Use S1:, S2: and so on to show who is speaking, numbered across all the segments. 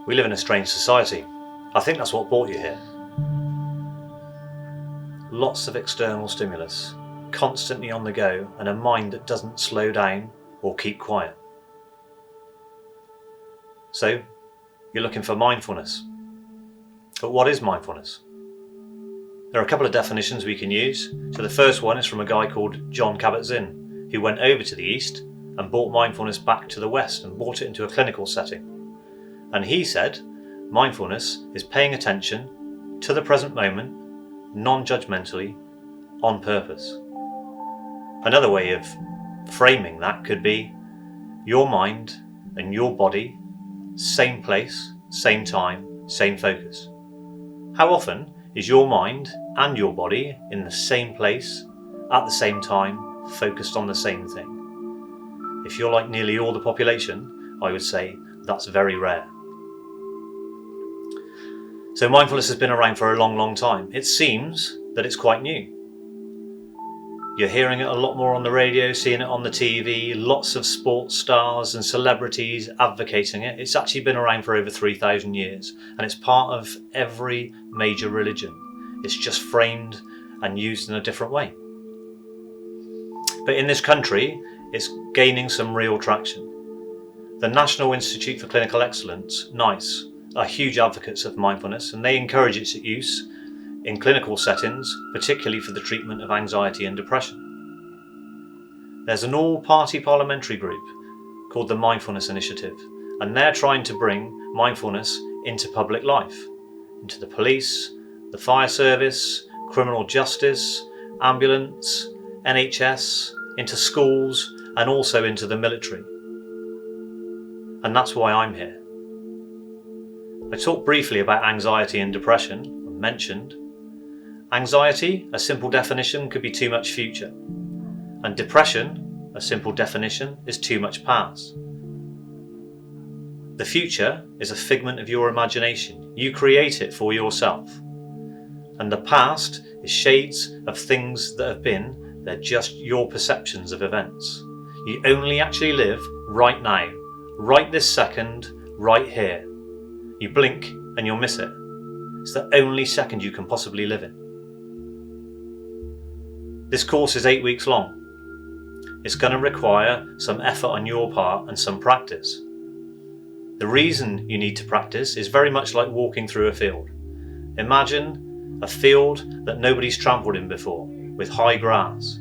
S1: We live in a strange society. I think that's what brought you here. Lots of external stimulus, constantly on the go, and a mind that doesn't slow down or keep quiet. So, you're looking for mindfulness. But what is mindfulness? There are a couple of definitions we can use. So the first one is from a guy called John Kabat-Zinn, who went over to the East and brought mindfulness back to the West and brought it into a clinical setting. And he said, mindfulness is paying attention to the present moment, non-judgmentally, on purpose. Another way of framing that could be your mind and your body, same place, same time, same focus. How often is your mind and your body in the same place, at the same time, focused on the same thing? If you're like nearly all the population, I would say that's very rare. So mindfulness has been around for a long, long time. It seems that it's quite new. You're hearing it a lot more on the radio, seeing it on the TV, lots of sports stars and celebrities advocating it. It's actually been around for over 3,000 years, and it's part of every major religion. It's just framed and used in a different way. But in this country, it's gaining some real traction. The National Institute for Clinical Excellence, NICE, are huge advocates of mindfulness, and they encourage its use in clinical settings, particularly for the treatment of anxiety and depression. There's an all-party parliamentary group called the Mindfulness Initiative, and they're trying to bring mindfulness into public life, into the police, the fire service, criminal justice, ambulance, NHS, into schools, and also into the military. And that's why I'm here. I talked briefly about anxiety and depression, and mentioned anxiety, a simple definition, could be too much future. And depression, a simple definition, is too much past. The future is a figment of your imagination. You create it for yourself. And the past is shades of things that have been. They're just your perceptions of events. You only actually live right now, right this second, right here. You blink and you'll miss it. It's the only second you can possibly live in. This course is 8 weeks long. It's going to require some effort on your part and some practice. The reason you need to practice is very much like walking through a field. Imagine a field that nobody's trampled in before, with high grass.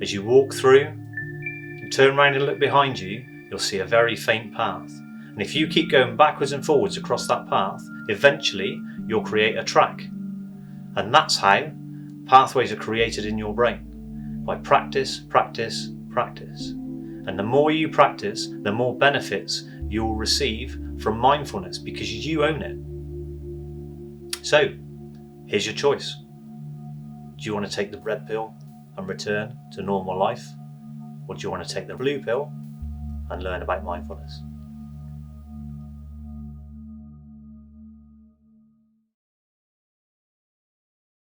S1: As you walk through, and turn around and look behind you, you'll see a very faint path. And if you keep going backwards and forwards across that path, eventually you'll create a track. And that's how pathways are created in your brain. By practice, practice, practice. And the more you practice, the more benefits you'll receive from mindfulness because you own it. So, here's your choice. Do you want to take the red pill and return to normal life? Or do you want to take the blue pill and learn about mindfulness?